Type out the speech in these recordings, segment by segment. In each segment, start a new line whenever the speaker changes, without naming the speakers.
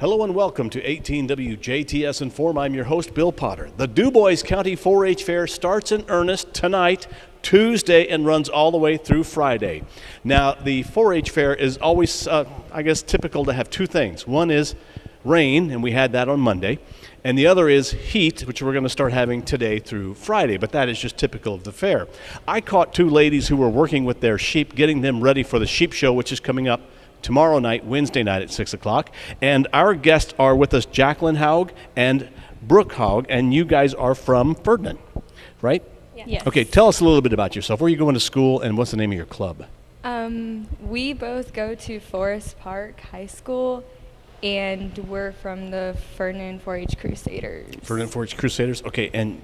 Hello and welcome to 18 WJTS in.form. I'm your host, Bill Potter. The Dubois County 4-H Fair starts in earnest tonight, Tuesday, and runs all the way through Friday. Now, the 4-H Fair is always, typical to have two things. One is rain, and we had that on Monday, and the other is heat, which we're going to start having today through Friday, but that is just typical of the fair. I caught two ladies who were working with their sheep, getting them ready for the sheep show, which is coming up tomorrow night, Wednesday night at 6 o'clock. And our guests are with us, Jaclyn Haug and Brook Haug, and you guys are from Ferdinand, right?
Yes.
Okay, tell us a little bit about yourself. Where are you going to school, and what's the name of your club?
We both go to Forest Park High School, and we're from the Ferdinand 4-H Crusaders.
Ferdinand 4-H Crusaders? Okay, and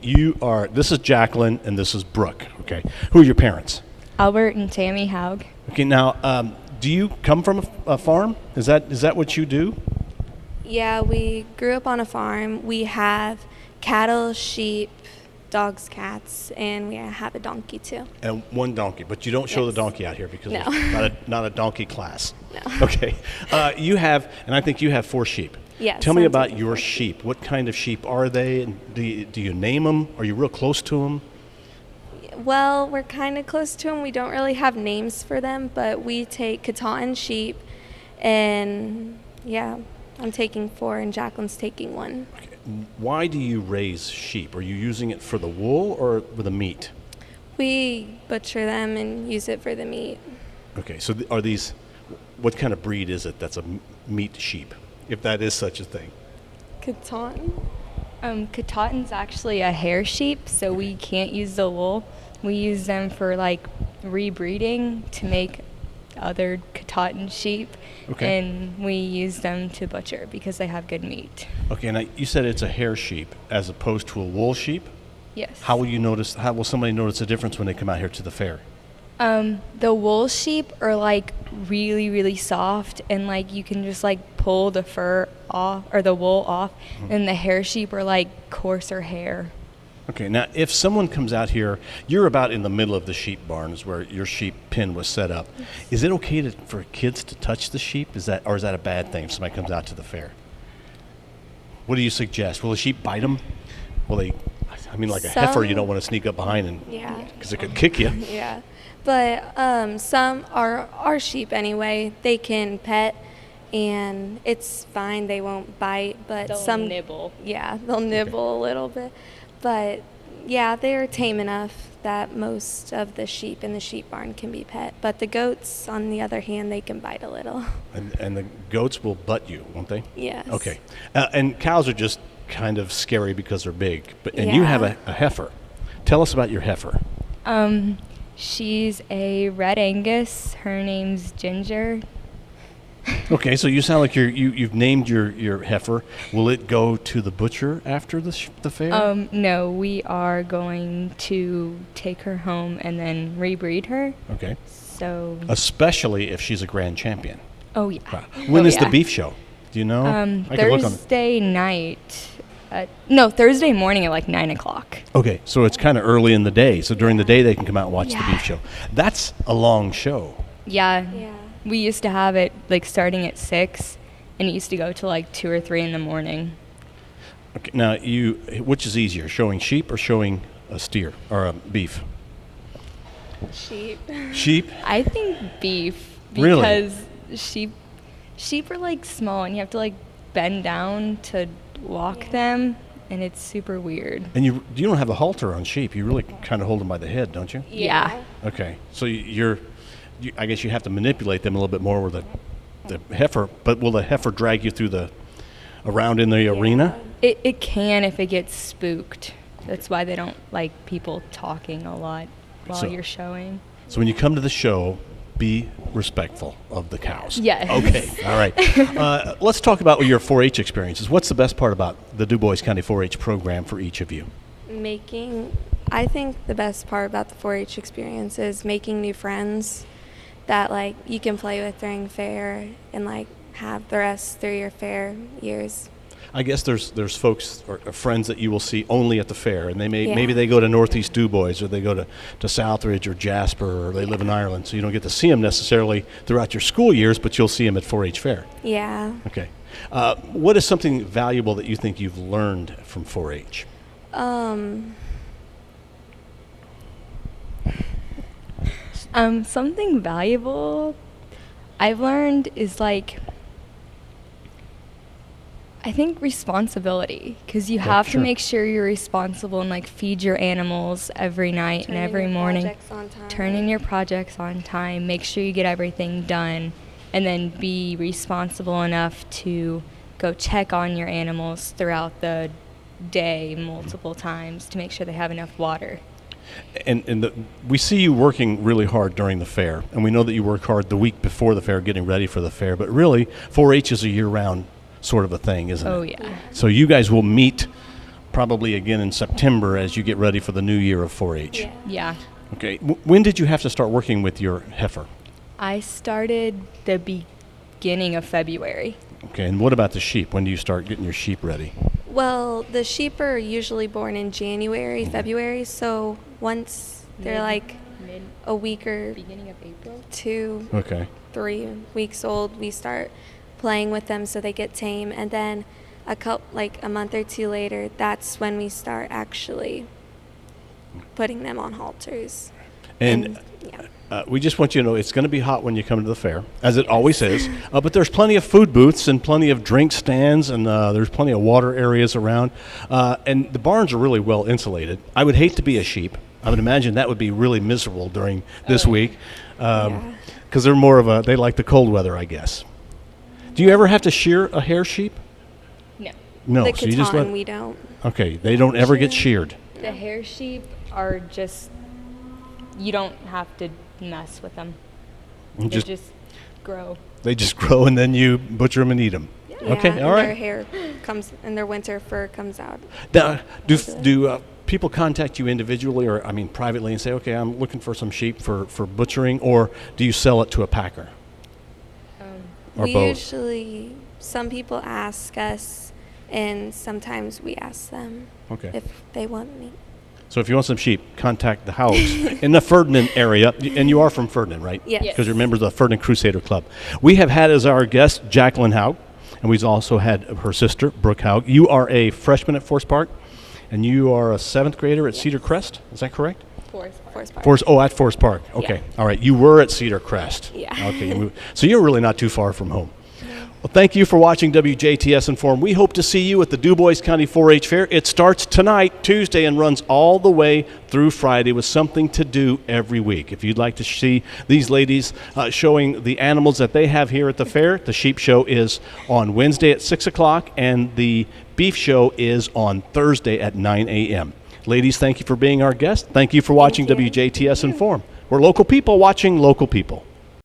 this is Jaclyn, and this is Brook, okay? Who are your parents?
Albert and Tammy Haug.
Okay, now, do you come from a farm? Is that what you do?
Yeah, we grew up on a farm. We have cattle, sheep, dogs, cats, and we have a donkey too.
And one donkey, but you don't show the donkey out here because
No.
there's not a donkey class.
No.
Okay. You have, and I think you have 4 sheep.
Yes.
Tell me
I'm
about
taking
your
4
sheep. What kind of sheep are they? And do you name them? Are you real close to them?
Well, we're kind of close to them. We don't really have names for them, but we take Katahdin sheep, and yeah, I'm taking 4, and Jaclyn's taking 1.
Okay. Why do you raise sheep? Are you using it for the wool or for the meat?
We butcher them and use it for the meat.
Okay, so are these, what kind of breed is it that's a meat sheep, if that is such a thing?
Katahdin?
Katahdin's actually a hair sheep, so we can't use the wool. We use them for rebreeding to make other Katahdin sheep,
Okay.
and we use them to butcher because they have good meat.
Okay, now you said it's a hair sheep as opposed to a wool sheep.
Yes.
How will somebody notice a difference when they come out here to the fair?
The wool sheep are really, really soft, and you can just pull the fur off or the wool off, and the hair sheep are coarser hair.
Okay, now if someone comes out here, you're about in the middle of the sheep barns where your sheep pen was set up. Is it okay for kids to touch the sheep? Or is that a bad thing if somebody comes out to the fair? What do you suggest? Will the sheep bite them? Like a heifer, you don't want to sneak up behind and because it could kick you.
Yeah, but some are our sheep anyway. They can pet, and it's fine. They won't bite, but
They'll nibble.
Yeah, they'll nibble a little bit, but yeah, they're tame enough that most of the sheep in the sheep barn can be pet. But the goats, on the other hand, they can bite a little.
And the goats will butt you, won't they?
Yes.
Okay, and cows are just kind of scary because they're big. And you have a heifer. Tell us about your heifer.
She's a Red Angus. Her name's Ginger.
Okay, so you sound like you've named your heifer. Will it go to the butcher after the fair?
No, we are going to take her home and then rebreed her.
Okay.
So.
Especially if she's a grand champion.
Oh yeah.
Wow. When is the beef show? Do you know? I can look on it.
Thursday night. Thursday morning at 9 o'clock.
Okay, so it's kind of early in the day. So during the day they can come out and watch the beef show. That's a long show.
Yeah.
Yeah.
We used to have it starting at 6, and it used to go to 2 or 3 in the morning.
Okay, now which is easier, showing sheep or showing a steer or a beef?
Sheep.
Sheep?
I think beef
Really?
because sheep are small, and you have to bend down to walk them, and it's super weird.
And you don't have a halter on sheep. You really kind of hold them by the head, don't you?
Yeah.
Okay, so I guess you have to manipulate them a little bit more with the heifer. But will the heifer drag you around in the arena?
It can if it gets spooked. That's why they don't like people talking a lot while you're showing.
So when you come to the show, be respectful of the cows.
Yes.
Okay, all right. Let's talk about your 4-H experiences. What's the best part about the Dubois County 4-H program for each of you?
I think the best part about the 4-H experience is making new friends that you can play with during fair and have the rest through your fair years.
I guess there's folks or friends that you will see only at the fair, and maybe they go to Northeast Dubois or they go to Southridge or Jasper or they live in Ireland, so you don't get to see them necessarily throughout your school years, but you'll see them at 4-H fair.
Yeah.
Okay. What is something valuable that you think you've learned from 4-H?
Something valuable I've learned is like, I think responsibility, because you have to make sure you're responsible and like feed your animals every night and every morning. Turn in your projects on time. Make sure you get everything done, and then be responsible enough to go check on your animals throughout the day multiple times to make sure they have enough water.
And we see you working really hard during the fair, and we know that you work hard the week before the fair, getting ready for the fair. But really, 4-H is a year-round sort of a thing, isn't it?
Oh, yeah.
So you guys will meet probably again in September as you get ready for the new year of 4-H.
Yeah.
Okay. When did you have to start working with your heifer?
I started the beginning of February.
Okay. And what about the sheep? When do you start getting your sheep ready?
Well, the sheep are usually born in January, February, so once they're like a week or
Beginning of April.
2,
Okay.
3 weeks old, we start playing with them so they get tame, and then a month or 2 later, that's when we start actually putting them on halters.
And
yeah.
we just want you to know it's going to be hot when you come to the fair, as it always is. But there's plenty of food booths and plenty of drink stands, and there's plenty of water areas around. And the barns are really well insulated. I would hate to be a sheep. I would imagine that would be really miserable during this week, because they're they like the cold weather, I guess. Do you ever have to shear a hair sheep?
No.
No.
The
So you just
Catan, we don't.
Okay, they don't ever get sheared.
The hair sheep are just, you don't have to mess with them. They just grow.
They just grow, and then you butcher them and eat them.
Yeah,
Okay,
and
all right.
their hair comes, and their winter fur comes out.
Now, do people contact you individually, or I mean privately, and say, okay, I'm looking for some sheep for butchering, or do you sell it to a packer? Or
We
both?
usually, some people ask us, and sometimes we ask them
Okay.
if they want me.
So if you want some sheep, contact the Haugs in the Ferdinand area, and you are from Ferdinand, right?
Yes.
Yes.
Because you're members of the Ferdinand Crusader Club. We have had as our guest Jaclyn Haug, and we've also had her sister, Brooke Haug. You are a freshman at Forest Park, and you are a 7th grader at Cedar Crest. Is that correct?
Forest Park.
At Forest Park. Okay. All right. You were at Cedar Crest.
Yeah.
Okay. You moved. So you're really not too far from home. Well, thank you for watching WJTS in.form. We hope to see you at the Dubois County 4-H Fair. It starts tonight, Tuesday, and runs all the way through Friday with something to do every week. If you'd like to see these ladies showing the animals that they have here at the fair, the sheep show is on Wednesday at 6 o'clock, and the beef show is on Thursday at 9 a.m. Ladies, thank you for being our guest. Thank you for watching
Thank you.
WJTS in.form. We're local people watching local people.